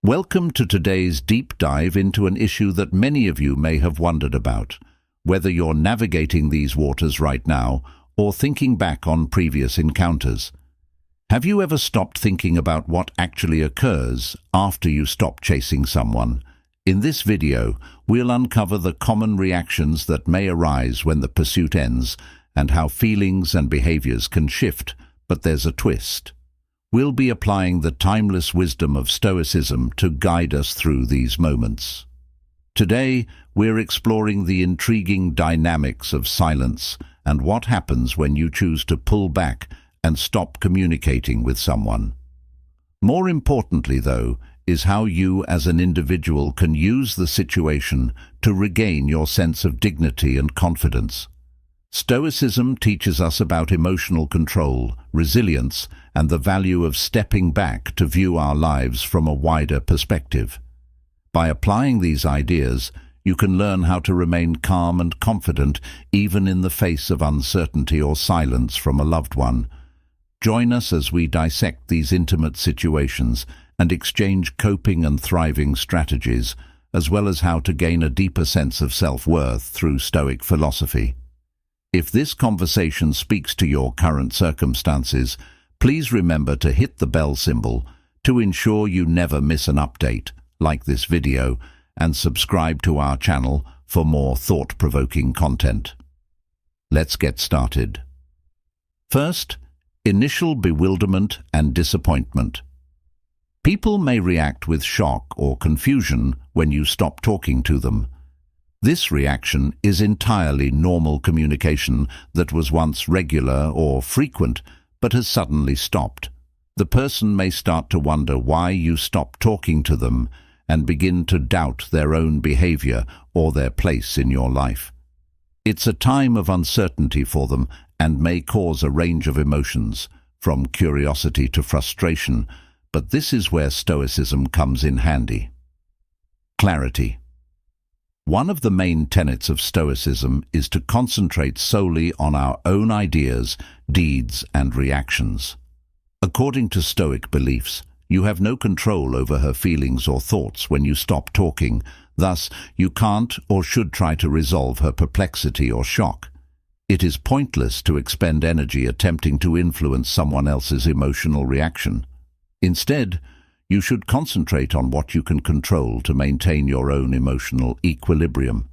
Welcome to today's deep dive into an issue that many of you may have wondered about, whether you're navigating these waters right now or thinking back on previous encounters. Have you ever stopped thinking about what actually occurs after you stop chasing someone? In this video, we'll uncover the common reactions that may arise when the pursuit ends and how feelings and behaviors can shift, but there's a twist. We'll be applying the timeless wisdom of Stoicism to guide us through these moments. Today, we're exploring the intriguing dynamics of silence and what happens when you choose to pull back and stop communicating with someone. More importantly, though, is how you as an individual can use the situation to regain your sense of dignity and confidence. Stoicism teaches us about emotional control, resilience, and the value of stepping back to view our lives from a wider perspective. By applying these ideas, you can learn how to remain calm and confident even in the face of uncertainty or silence from a loved one. Join us as we dissect these intimate situations and exchange coping and thriving strategies, as well as how to gain a deeper sense of self-worth through Stoic philosophy. If this conversation speaks to your current circumstances, please remember to hit the bell symbol to ensure you never miss an update, like this video, and subscribe to our channel for more thought-provoking content. Let's get started. First, initial bewilderment and disappointment. People may react with shock or confusion when you stop talking to them. This reaction is entirely normal communication that was once regular or frequent but has suddenly stopped. The person may start to wonder why you stopped talking to them and begin to doubt their own behavior or their place in your life. It's a time of uncertainty for them and may cause a range of emotions, from curiosity to frustration, but this is where Stoicism comes in handy. Clarity. One of the main tenets of Stoicism is to concentrate solely on our own ideas, deeds, and reactions. According to Stoic beliefs, you have no control over her feelings or thoughts when you stop talking, thus you can't or should try to resolve her perplexity or shock. It is pointless to expend energy attempting to influence someone else's emotional reaction. Instead, you should concentrate on what you can control to maintain your own emotional equilibrium.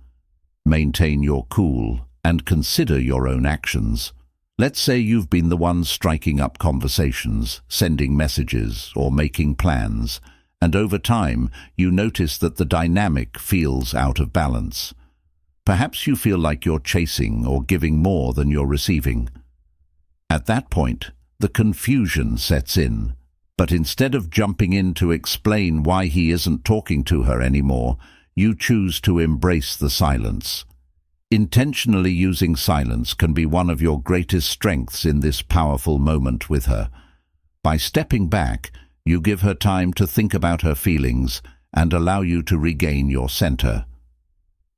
Maintain your cool and consider your own actions. Let's say you've been the one striking up conversations, sending messages, or making plans, and over time you notice that the dynamic feels out of balance. Perhaps you feel like you're chasing or giving more than you're receiving. At that point, the confusion sets in. But instead of jumping in to explain why he isn't talking to her anymore, you choose to embrace the silence. Intentionally using silence can be one of your greatest strengths in this powerful moment with her. By stepping back, you give her time to think about her feelings and allow you to regain your center.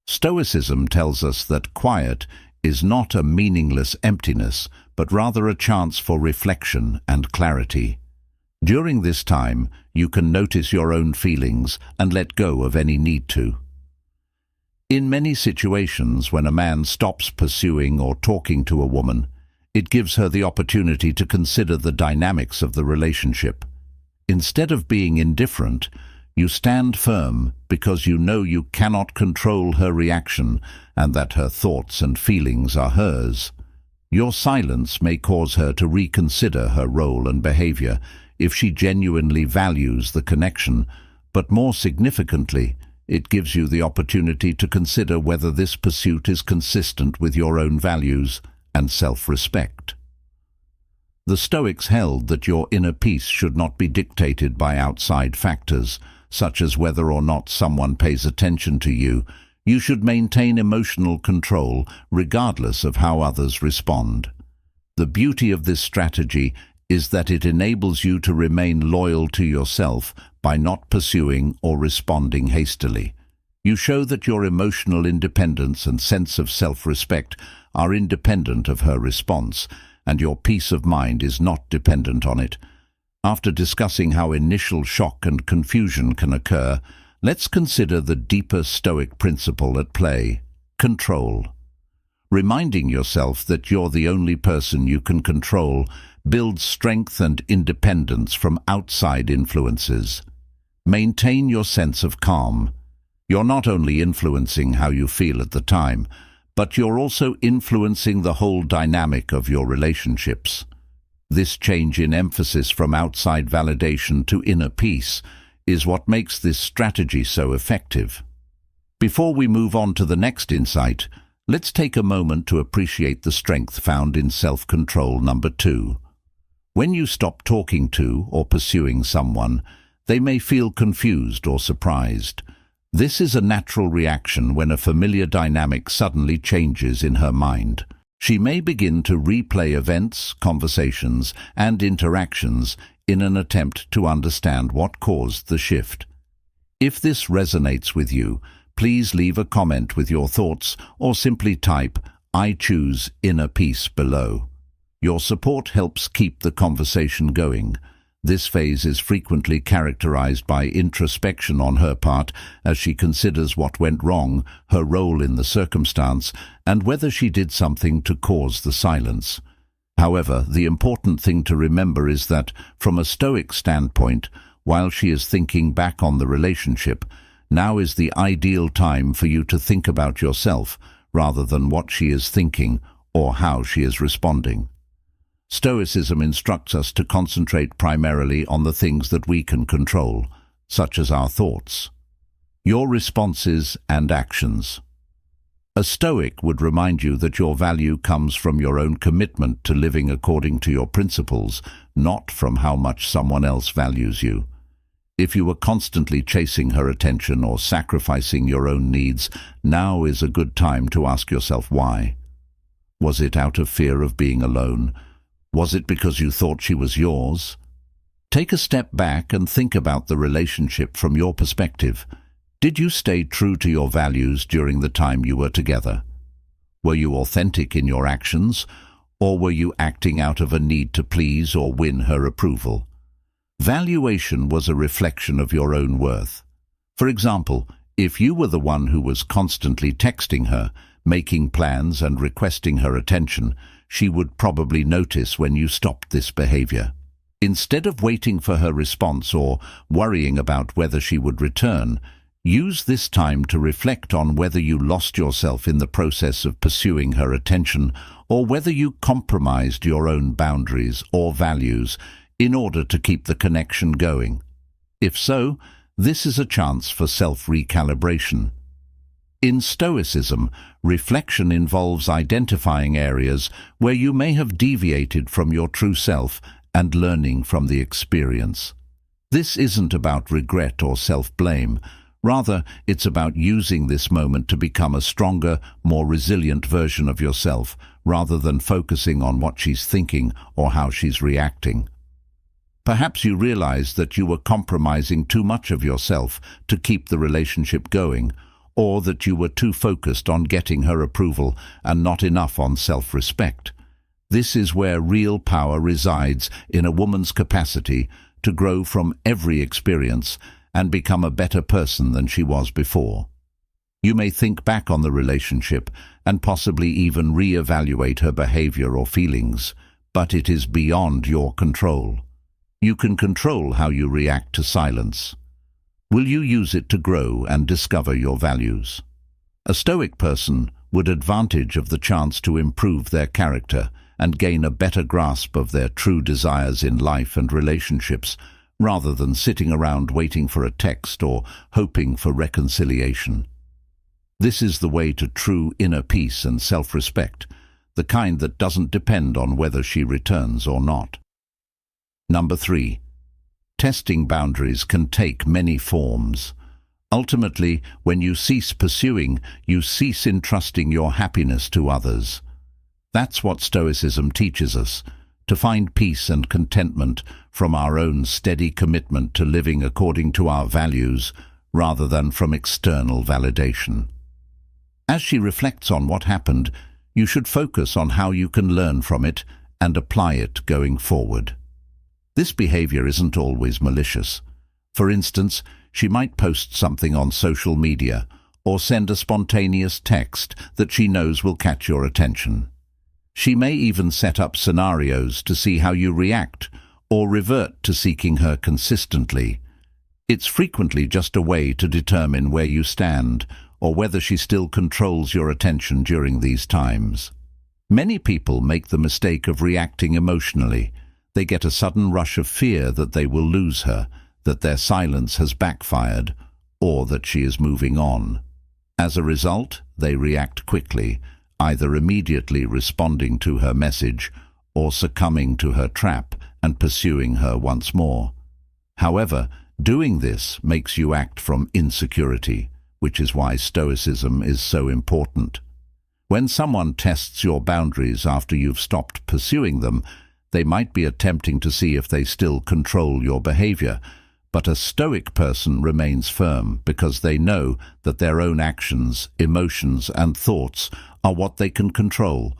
Stoicism tells us that quiet is not a meaningless emptiness, but rather a chance for reflection and clarity. During this time, you can notice your own feelings and let go of any need to. In many situations, when a man stops pursuing or talking to a woman, it gives her the opportunity to consider the dynamics of the relationship. Instead of being indifferent, you stand firm because you know you cannot control her reaction and that her thoughts and feelings are hers. Your silence may cause her to reconsider her role and behavior if she genuinely values the connection, but more significantly, it gives you the opportunity to consider whether this pursuit is consistent with your own values and self-respect. The Stoics held that your inner peace should not be dictated by outside factors, such as whether or not someone pays attention to you. You should maintain emotional control regardless of how others respond. The beauty of this strategy is that it enables you to remain loyal to yourself by not pursuing or responding hastily. You show that your emotional independence and sense of self-respect are independent of her response, and your peace of mind is not dependent on it. After discussing how initial shock and confusion can occur, let's consider the deeper Stoic principle at play: control. Reminding yourself that you're the only person you can control builds strength and independence from outside influences. Maintain your sense of calm. You're not only influencing how you feel at the time, but you're also influencing the whole dynamic of your relationships. This change in emphasis from outside validation to inner peace is what makes this strategy so effective. Before we move on to the next insight, let's take a moment to appreciate the strength found in self-control number 2. When you stop talking to or pursuing someone, they may feel confused or surprised. This is a natural reaction when a familiar dynamic suddenly changes in her mind. She may begin to replay events, conversations, and interactions in an attempt to understand what caused the shift. If this resonates with you, please leave a comment with your thoughts or simply type "I choose inner peace" below. Your support helps keep the conversation going. This phase is frequently characterized by introspection on her part as she considers what went wrong, her role in the circumstance, and whether she did something to cause the silence. However, the important thing to remember is that, from a Stoic standpoint, while she is thinking back on the relationship, now is the ideal time for you to think about yourself rather than what she is thinking or how she is responding. Stoicism instructs us to concentrate primarily on the things that we can control, such as our thoughts, your responses and actions. A Stoic would remind you that your value comes from your own commitment to living according to your principles, not from how much someone else values you. If you were constantly chasing her attention or sacrificing your own needs, now is a good time to ask yourself why. Was it out of fear of being alone? Was it because you thought she was yours? Take a step back and think about the relationship from your perspective. Did you stay true to your values during the time you were together? Were you authentic in your actions, or were you acting out of a need to please or win her approval? Valuation was a reflection of your own worth. For example, if you were the one who was constantly texting her, making plans and requesting her attention, she would probably notice when you stopped this behavior. Instead of waiting for her response or worrying about whether she would return, use this time to reflect on whether you lost yourself in the process of pursuing her attention or whether you compromised your own boundaries or values in order to keep the connection going. If so, this is a chance for self-recalibration. In Stoicism, reflection involves identifying areas where you may have deviated from your true self and learning from the experience. This isn't about regret or self-blame. Rather, it's about using this moment to become a stronger, more resilient version of yourself, rather than focusing on what she's thinking or how she's reacting. Perhaps you realize that you were compromising too much of yourself to keep the relationship going, or that you were too focused on getting her approval and not enough on self-respect. This is where real power resides, in a woman's capacity to grow from every experience and become a better person than she was before. You may think back on the relationship and possibly even re-evaluate her behavior or feelings, but it is beyond your control. You can control how you react to silence. Will you use it to grow and discover your values? A Stoic person would advantage of the chance to improve their character and gain a better grasp of their true desires in life and relationships, rather than sitting around waiting for a text or hoping for reconciliation. This is the way to true inner peace and self-respect, the kind that doesn't depend on whether she returns or not. Number 3. Testing boundaries can take many forms. Ultimately, when you cease pursuing, you cease entrusting your happiness to others. That's what Stoicism teaches us, to find peace and contentment from our own steady commitment to living according to our values, rather than from external validation. As she reflects on what happened, you should focus on how you can learn from it and apply it going forward. This behavior isn't always malicious. For instance, she might post something on social media or send a spontaneous text that she knows will catch your attention. She may even set up scenarios to see how you react or revert to seeking her consistently. It's frequently just a way to determine where you stand or whether she still controls your attention during these times. Many people make the mistake of reacting emotionally. They get a sudden rush of fear that they will lose her, that their silence has backfired, or that she is moving on. As a result, they react quickly, either immediately responding to her message or succumbing to her trap and pursuing her once more. However, doing this makes you act from insecurity, which is why Stoicism is so important. When someone tests your boundaries after you've stopped pursuing them, they might be attempting to see if they still control your behavior, but a Stoic person remains firm because they know that their own actions, emotions, and thoughts are what they can control.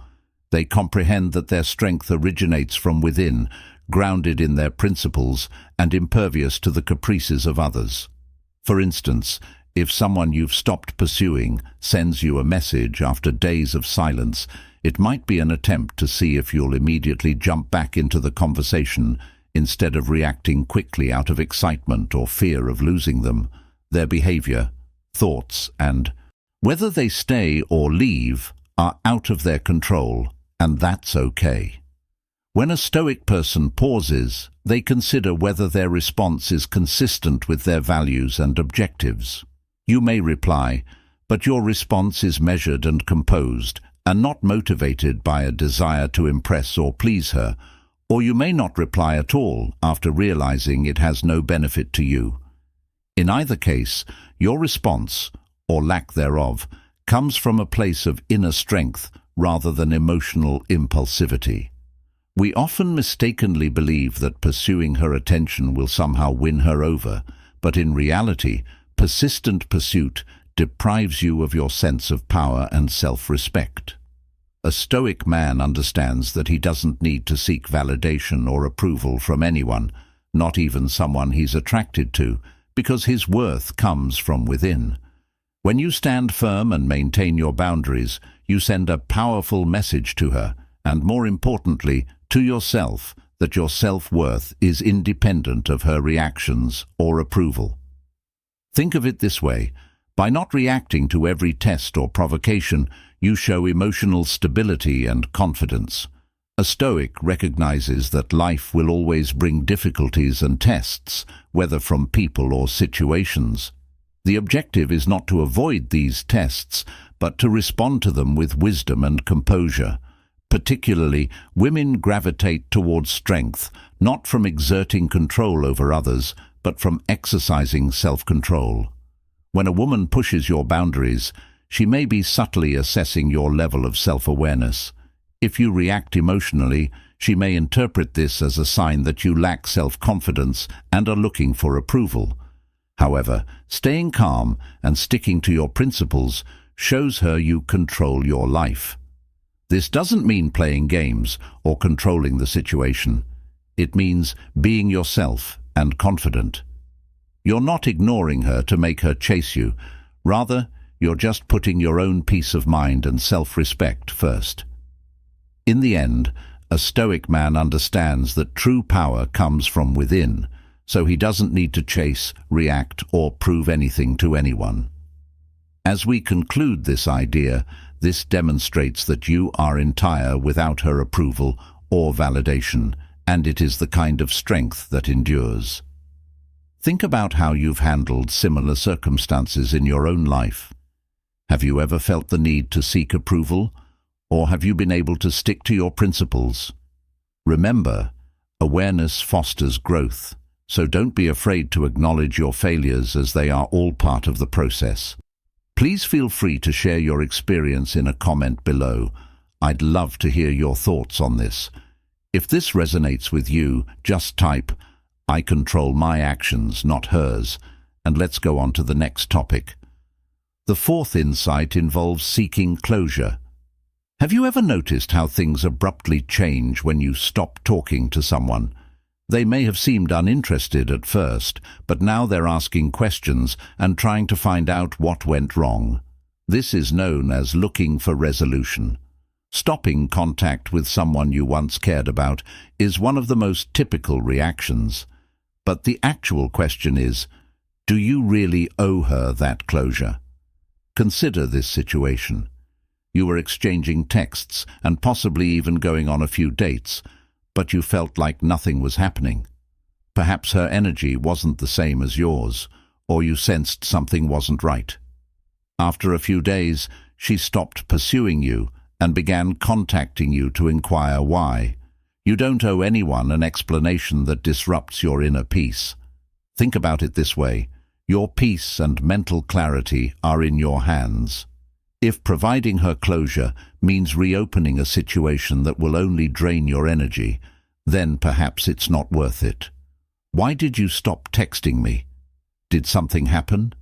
They comprehend that their strength originates from within, grounded in their principles and impervious to the caprices of others. For instance, if someone you've stopped pursuing sends you a message after days of silence, it might be an attempt to see if you'll immediately jump back into the conversation instead of reacting quickly out of excitement or fear of losing them. Their behavior, thoughts, and whether they stay or leave are out of their control, and that's okay. When a Stoic person pauses, they consider whether their response is consistent with their values and objectives. You may reply, but your response is measured and composed, and not motivated by a desire to impress or please her, or you may not reply at all after realizing it has no benefit to you. In either case, your response, or lack thereof, comes from a place of inner strength rather than emotional impulsivity. We often mistakenly believe that pursuing her attention will somehow win her over, but in reality, persistent pursuit deprives you of your sense of power and self-respect. A Stoic man understands that he doesn't need to seek validation or approval from anyone, not even someone he's attracted to, because his worth comes from within. When you stand firm and maintain your boundaries, you send a powerful message to her, and more importantly, to yourself, that your self-worth is independent of her reactions or approval. Think of it this way: by not reacting to every test or provocation, you show emotional stability and confidence. A Stoic recognizes that life will always bring difficulties and tests, whether from people or situations. The objective is not to avoid these tests, but to respond to them with wisdom and composure. Particularly, women gravitate towards strength, not from exerting control over others, but from exercising self-control. When a woman pushes your boundaries, she may be subtly assessing your level of self-awareness. If you react emotionally, she may interpret this as a sign that you lack self-confidence and are looking for approval. However, staying calm and sticking to your principles shows her you control your life. This doesn't mean playing games or controlling the situation. It means being yourself and confident. You're not ignoring her to make her chase you. Rather, you're just putting your own peace of mind and self-respect first. In the end, a Stoic man understands that true power comes from within, so he doesn't need to chase, react, or prove anything to anyone. As we conclude this idea, this demonstrates that you are entire without her approval or validation, and it is the kind of strength that endures. Think about how you've handled similar circumstances in your own life. Have you ever felt the need to seek approval, or have you been able to stick to your principles? Remember, awareness fosters growth, so don't be afraid to acknowledge your failures, as they are all part of the process. Please feel free to share your experience in a comment below. I'd love to hear your thoughts on this. If this resonates with you, just type, "I control my actions, not hers," and let's go on to the next topic. The fourth insight involves seeking closure. Have you ever noticed how things abruptly change when you stop talking to someone? They may have seemed uninterested at first, but now they're asking questions and trying to find out what went wrong. This is known as looking for resolution. Stopping contact with someone you once cared about is one of the most typical reactions. But the actual question is, do you really owe her that closure? Consider this situation. You were exchanging texts and possibly even going on a few dates, but you felt like nothing was happening. Perhaps her energy wasn't the same as yours, or you sensed something wasn't right. After a few days, she stopped pursuing you and began contacting you to inquire why. You don't owe anyone an explanation that disrupts your inner peace. Think about it this way. Your peace and mental clarity are in your hands. If providing her closure means reopening a situation that will only drain your energy, then perhaps it's not worth it. Why did you stop texting me? Did something happen?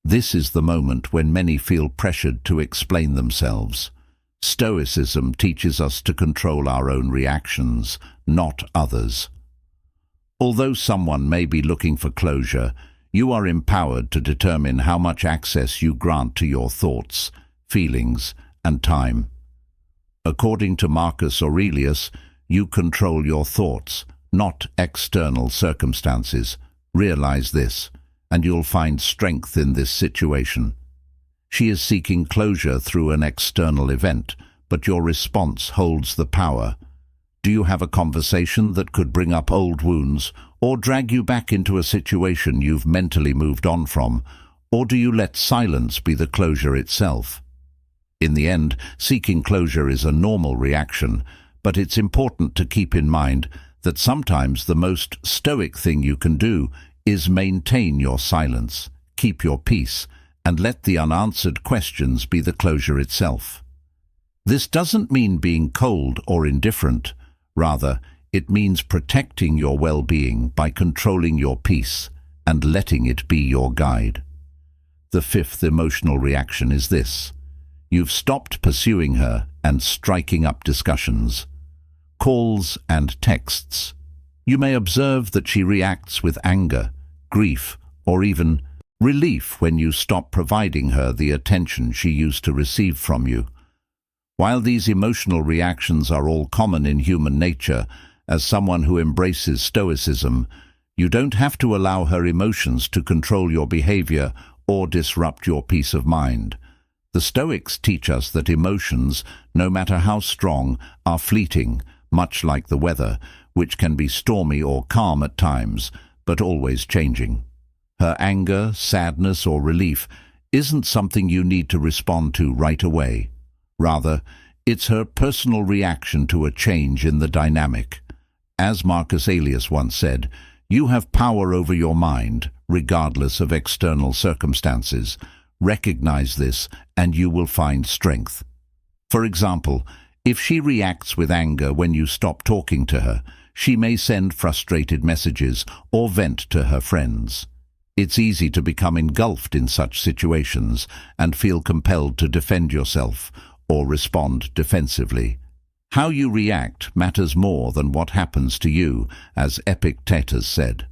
This is the moment when many feel pressured to explain themselves. Stoicism teaches us to control our own reactions, not others. Although someone may be looking for closure, you are empowered to determine how much access you grant to your thoughts, feelings, and time. According to Marcus Aurelius, you control your thoughts, not external circumstances. Realize this, and you'll find strength in this situation. She is seeking closure through an external event, but your response holds the power. Do you have a conversation that could bring up old wounds, or drag you back into a situation you've mentally moved on from, or do you let silence be the closure itself? In the end, seeking closure is a normal reaction, but it's important to keep in mind that sometimes the most stoic thing you can do is maintain your silence, keep your peace, and let the unanswered questions be the closure itself. This doesn't mean being cold or indifferent. Rather, it means protecting your well-being by controlling your peace and letting it be your guide. The fifth emotional reaction is this. You've stopped pursuing her and striking up discussions. Calls and texts. You may observe that she reacts with anger, grief, or even relief when you stop providing her the attention she used to receive from you. While these emotional reactions are all common in human nature, as someone who embraces Stoicism, you don't have to allow her emotions to control your behavior or disrupt your peace of mind. The Stoics teach us that emotions, no matter how strong, are fleeting, much like the weather, which can be stormy or calm at times, but always changing. Her anger, sadness, or relief isn't something you need to respond to right away. Rather, it's her personal reaction to a change in the dynamic. As Marcus Aurelius once said, you have power over your mind, regardless of external circumstances. Recognize this, and you will find strength. For example, if she reacts with anger when you stop talking to her, she may send frustrated messages or vent to her friends. It's easy to become engulfed in such situations and feel compelled to defend yourself or respond defensively. How you react matters more than what happens to you, as Epictetus said.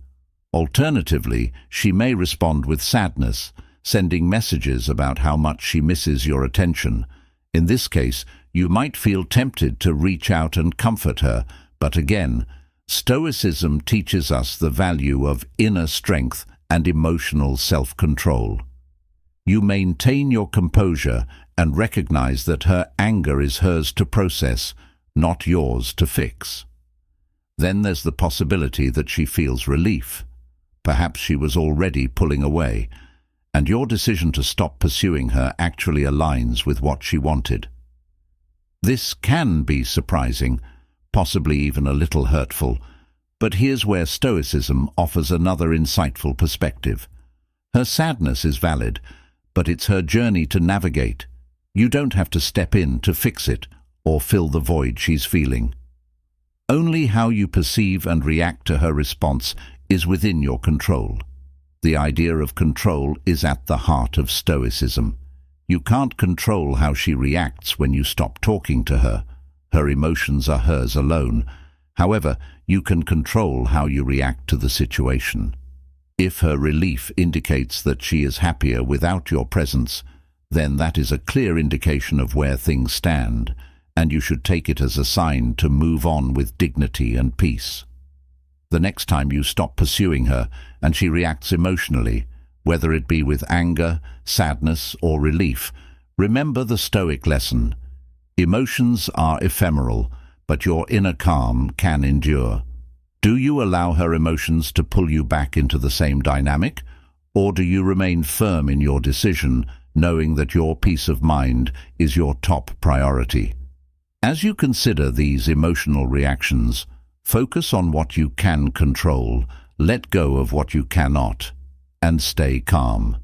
Alternatively, she may respond with sadness, sending messages about how much she misses your attention. In this case, you might feel tempted to reach out and comfort her, but again, Stoicism teaches us the value of inner strength and emotional self-control. You maintain your composure and recognize that her anger is hers to process, not yours to fix. Then there's the possibility that she feels relief. Perhaps she was already pulling away, and your decision to stop pursuing her actually aligns with what she wanted. This can be surprising, possibly even a little hurtful, but here's where Stoicism offers another insightful perspective. Her sadness is valid, but it's her journey to navigate. You don't have to step in to fix it or fill the void she's feeling. Only how you perceive and react to her response is within your control. The idea of control is at the heart of Stoicism. You can't control how she reacts when you stop talking to her. Her emotions are hers alone. However, you can control how you react to the situation. If her relief indicates that she is happier without your presence, then that is a clear indication of where things stand, and you should take it as a sign to move on with dignity and peace. The next time you stop pursuing her and she reacts emotionally, whether it be with anger, sadness, or relief, remember the Stoic lesson. Emotions are ephemeral, but your inner calm can endure. Do you allow her emotions to pull you back into the same dynamic, or do you remain firm in your decision, knowing that your peace of mind is your top priority? As you consider these emotional reactions, focus on what you can control, let go of what you cannot, and stay calm.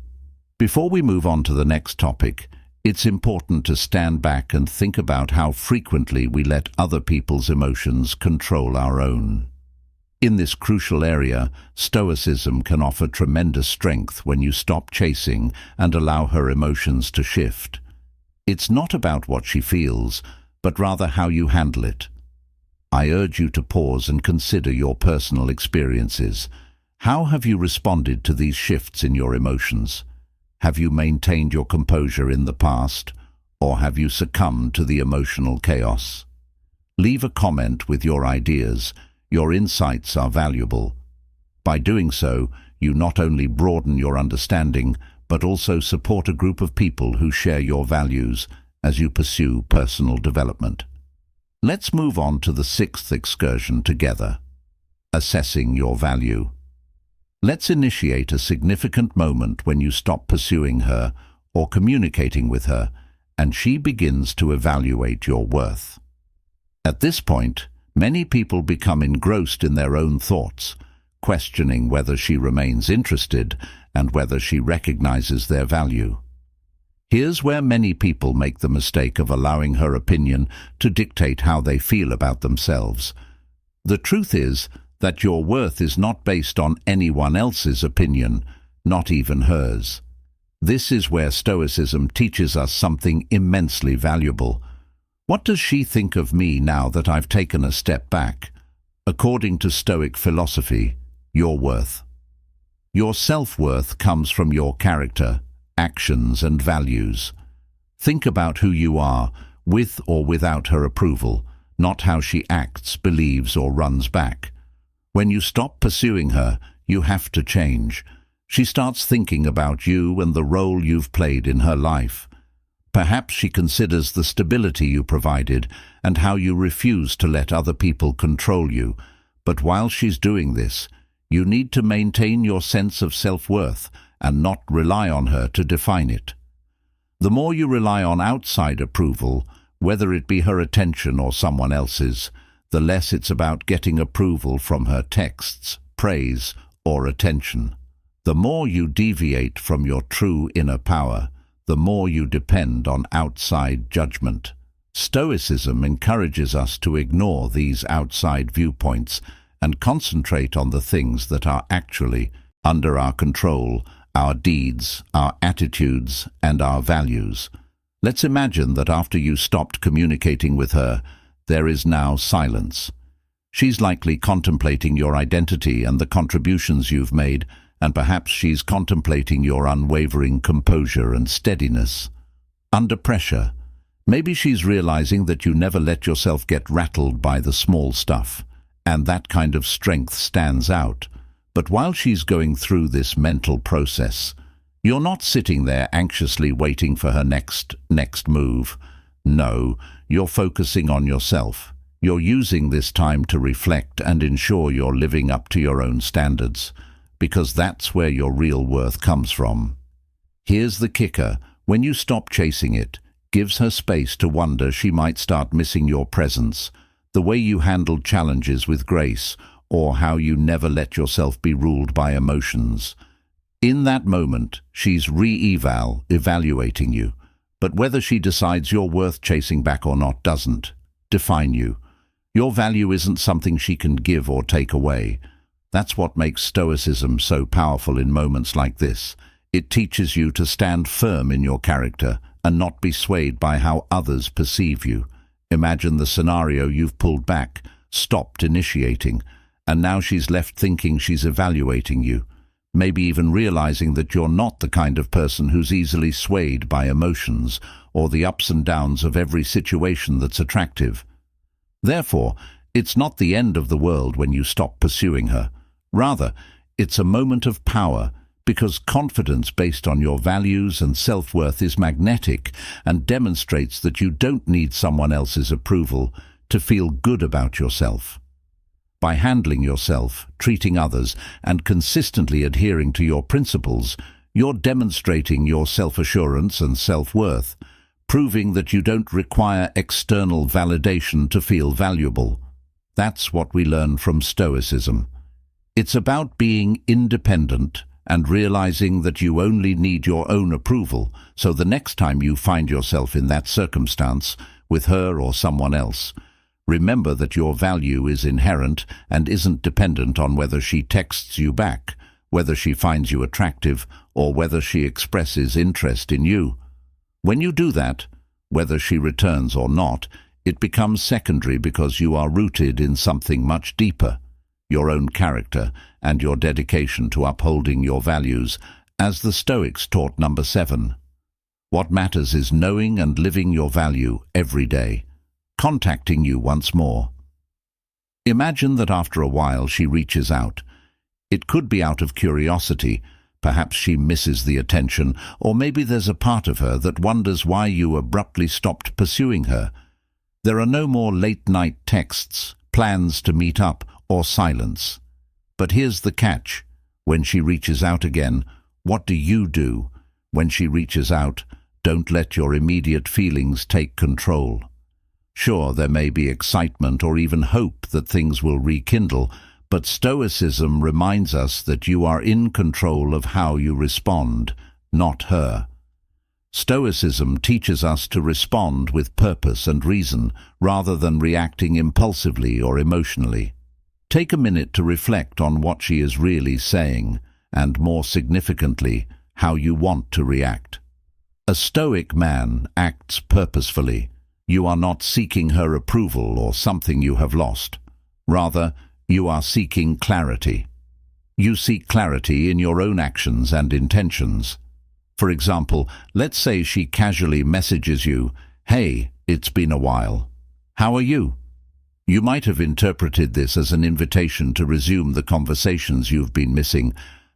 Before we move on to the next topic, it's important to stand back and think about how frequently we let other people's emotions control our own. In this crucial area, Stoicism can offer tremendous strength when you stop chasing and allow her emotions to shift. It's not about what she feels, but rather how you handle it. I urge you to pause and consider your personal experiences. How have you responded to these shifts in your emotions? Have you maintained your composure in the past, or have you succumbed to the emotional chaos? Leave a comment with your ideas. Your insights are valuable. By doing so, you not only broaden your understanding, but also support a group of people who share your values as you pursue personal development. Let's move on to the sixth excursion together. Assessing your value. Let's initiate a significant moment when you stop pursuing her or communicating with her, and she begins to evaluate your worth. At this point, many people become engrossed in their own thoughts, questioning whether she remains interested and whether she recognizes their value. Here's where many people make the mistake of allowing her opinion to dictate how they feel about themselves. The truth is that your worth is not based on anyone else's opinion, not even hers. This is where Stoicism teaches us something immensely valuable. What does she think of me now that I've taken a step back? According to Stoic philosophy, your worth. Your self-worth comes from your character, actions, and values. Think about who you are, with or without her approval, not how she acts, believes, or runs back. When you stop pursuing her, you have to change. She starts thinking about you and the role you've played in her life. Perhaps she considers the stability you provided and how you refuse to let other people control you. But while she's doing this, you need to maintain your sense of self-worth and not rely on her to define it. The more you rely on outside approval, whether it be her attention or someone else's, the less it's about getting approval from her texts, praise, or attention. The more you deviate from your true inner power, the more you depend on outside judgment. Stoicism encourages us to ignore these outside viewpoints and concentrate on the things that are actually under our control, our deeds, our attitudes, and our values. Let's imagine that after you stopped communicating with her, there is now silence. She's likely contemplating your identity and the contributions you've made, and perhaps she's contemplating your unwavering composure and steadiness. Under pressure, maybe she's realizing that you never let yourself get rattled by the small stuff, and that kind of strength stands out. But while she's going through this mental process, you're not sitting there anxiously waiting for her next move. No, you're focusing on yourself. You're using this time to reflect and ensure you're living up to your own standards, because that's where your real worth comes from. Here's the kicker: when you stop chasing it, gives her space to wonder she might start missing your presence, the way you handled challenges with grace, or how you never let yourself be ruled by emotions. In that moment, she's evaluating you, but whether she decides you're worth chasing back or not doesn't define you. Your value isn't something she can give or take away. That's what makes Stoicism so powerful in moments like this. It teaches you to stand firm in your character and not be swayed by how others perceive you. Imagine the scenario: you've pulled back, stopped initiating, and now she's left thinking she's evaluating you, maybe even realizing that you're not the kind of person who's easily swayed by emotions or the ups and downs of every situation that's attractive. Therefore, it's not the end of the world when you stop pursuing her. Rather, it's a moment of power, because confidence based on your values and self-worth is magnetic and demonstrates that you don't need someone else's approval to feel good about yourself. By handling yourself, treating others, and consistently adhering to your principles, you're demonstrating your self-assurance and self-worth, proving that you don't require external validation to feel valuable. That's what we learn from Stoicism. It's about being independent and realizing that you only need your own approval, so the next time you find yourself in that circumstance, with her or someone else, remember that your value is inherent and isn't dependent on whether she texts you back, whether she finds you attractive, or whether she expresses interest in you. When you do that, whether she returns or not, it becomes secondary because you are rooted in something much deeper, your own character and your dedication to upholding your values, as the Stoics taught. Number 7. What matters is knowing and living your value every day. Contacting you once more. Imagine that after a while she reaches out. It could be out of curiosity, perhaps she misses the attention, or maybe there's a part of her that wonders why you abruptly stopped pursuing her. There are no more late-night texts, plans to meet up, or silence. But here's the catch. When she reaches out again, what do you do? When she reaches out, don't let your immediate feelings take control. Sure, there may be excitement or even hope that things will rekindle, but Stoicism reminds us that you are in control of how you respond, not her. Stoicism teaches us to respond with purpose and reason, rather than reacting impulsively or emotionally. Take a minute to reflect on what she is really saying, and more significantly, how you want to react. A Stoic man acts purposefully. You are not seeking her approval or something you have lost. Rather, you are seeking clarity. You seek clarity in your own actions and intentions. For example, let's say she casually messages you, "Hey, it's been a while. How are you?" You might have interpreted this as an invitation to resume the conversations you've been missing,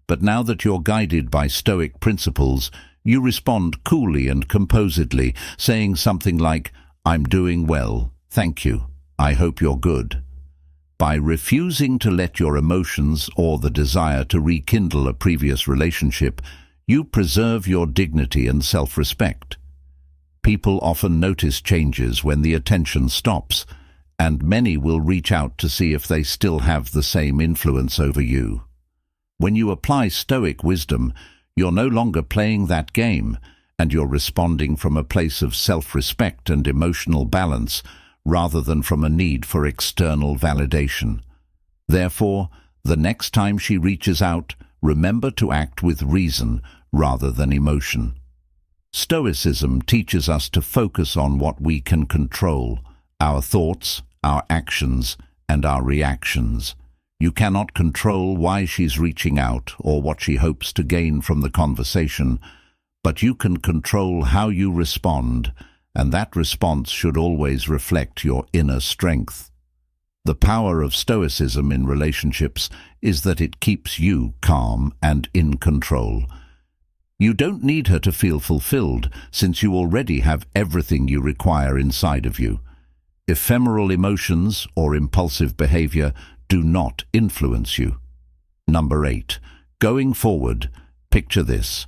but now that you're guided by Stoic principles, you respond coolly and composedly, saying something like, "I'm doing well, thank you. I hope you're good." By refusing to let your emotions or the desire to rekindle a previous relationship, you preserve your dignity and self-respect. People often notice changes when the attention stops, and many will reach out to see if they still have the same influence over you. When you apply Stoic wisdom, you're no longer playing that game, and you're responding from a place of self-respect and emotional balance, rather than from a need for external validation. Therefore, the next time she reaches out, remember to act with reason rather than emotion. Stoicism teaches us to focus on what we can control: our thoughts, our actions, and our reactions. You cannot control why she's reaching out or what she hopes to gain from the conversation, but you can control how you respond, and that response should always reflect your inner strength. The power of Stoicism in relationships is that it keeps you calm and in control. You don't need her to feel fulfilled, since you already have everything you require inside of you. Ephemeral emotions or impulsive behavior do not influence you. Number 8. Going forward, picture this.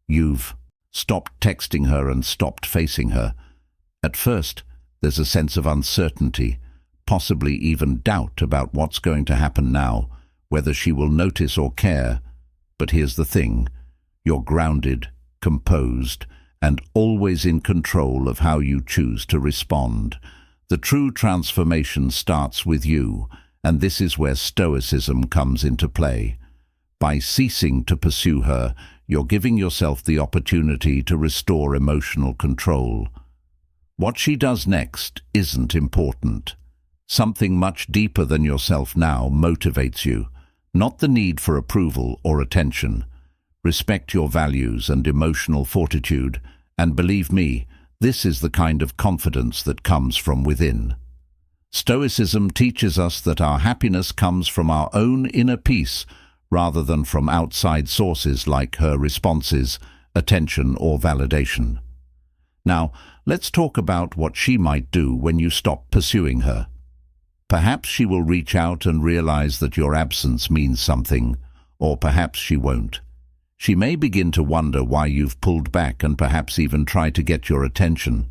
You've stopped texting her and stopped facing her. At first, there's a sense of uncertainty, possibly even doubt about what's going to happen now, whether she will notice or care. But here's the thing. You're grounded, composed, and always in control of how you choose to respond. The true transformation starts with you, and this is where Stoicism comes into play. By ceasing to pursue her, you're giving yourself the opportunity to restore emotional control. What she does next isn't important. Something much deeper than yourself now motivates you, not the need for approval or attention. Respect your values and emotional fortitude, and believe me, this is the kind of confidence that comes from within. Stoicism teaches us that our happiness comes from our own inner peace rather than from outside sources like her responses, attention, or validation. Now, let's talk about what she might do when you stop pursuing her. Perhaps she will reach out and realize that your absence means something, or perhaps she won't. She may begin to wonder why you've pulled back and perhaps even try to get your attention.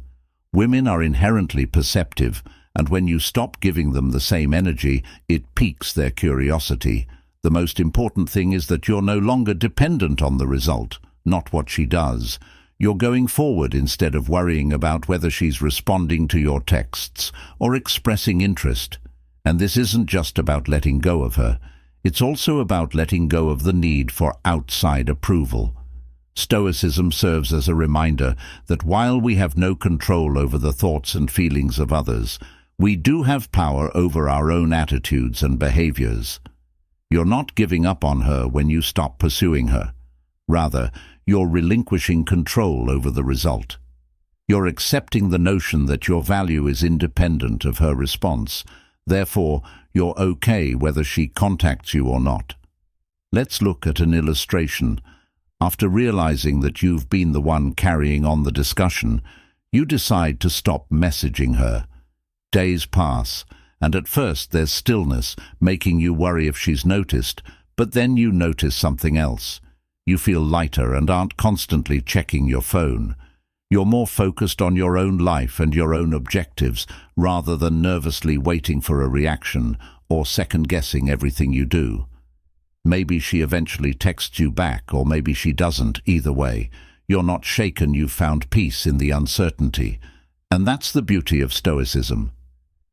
Women are inherently perceptive, and when you stop giving them the same energy, it piques their curiosity. The most important thing is that you're no longer dependent on the result, not what she does. You're going forward instead of worrying about whether she's responding to your texts or expressing interest. And this isn't just about letting go of her. It's also about letting go of the need for outside approval. Stoicism serves as a reminder that while we have no control over the thoughts and feelings of others, we do have power over our own attitudes and behaviors. You're not giving up on her when you stop pursuing her. Rather, you're relinquishing control over the result. You're accepting the notion that your value is independent of her response. Therefore, you're okay whether she contacts you or not. Let's look at an illustration. After realizing that you've been the one carrying on the discussion, you decide to stop messaging her. Days pass, and at first there's stillness, making you worry if she's noticed, but then you notice something else. You feel lighter and aren't constantly checking your phone. You're more focused on your own life and your own objectives, rather than nervously waiting for a reaction or second-guessing everything you do. Maybe she eventually texts you back, or maybe she doesn't. Either way, you're not shaken. You've found peace in the uncertainty. And that's the beauty of Stoicism.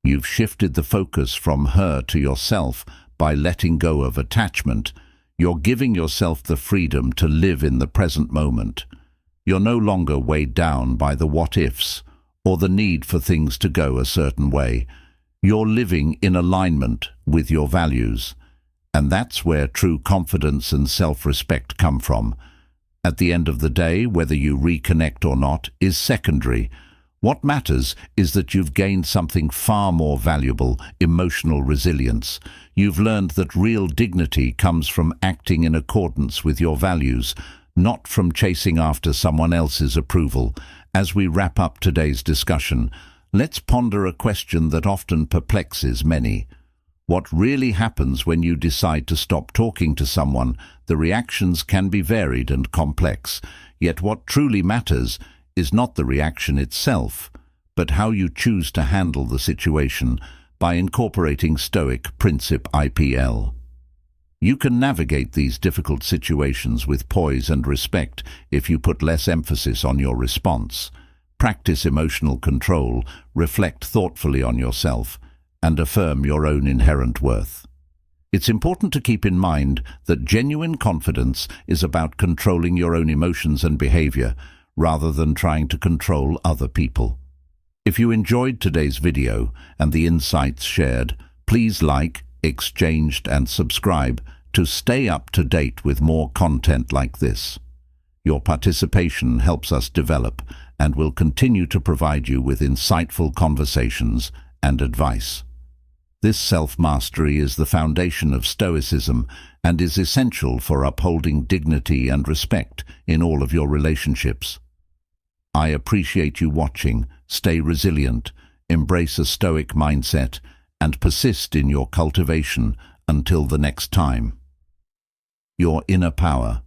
You've shifted the focus from her to yourself by letting go of attachment. You're giving yourself the freedom to live in the present moment. You're no longer weighed down by the what-ifs or the need for things to go a certain way. You're living in alignment with your values. And that's where true confidence and self-respect come from. At the end of the day, whether you reconnect or not is secondary. What matters is that you've gained something far more valuable: emotional resilience. You've learned that real dignity comes from acting in accordance with your values, not from chasing after someone else's approval. As we wrap up today's discussion, let's ponder a question that often perplexes many. What really happens when you decide to stop talking to someone? The reactions can be varied and complex, yet what truly matters is not the reaction itself, but how you choose to handle the situation by incorporating Stoic Princip IPL. You can navigate these difficult situations with poise and respect if you put less emphasis on your response. Practice emotional control, reflect thoughtfully on yourself, and affirm your own inherent worth. It's important to keep in mind that genuine confidence is about controlling your own emotions and behavior, rather than trying to control other people. If you enjoyed today's video and the insights shared, please like, exchanged, and subscribe to stay up to date with more content like this. Your participation helps us develop and will continue to provide you with insightful conversations and advice. This self-mastery is the foundation of Stoicism and is essential for upholding dignity and respect in all of your relationships. I appreciate you watching. Stay resilient, embrace a Stoic mindset, and persist in your cultivation until the next time. Your inner power.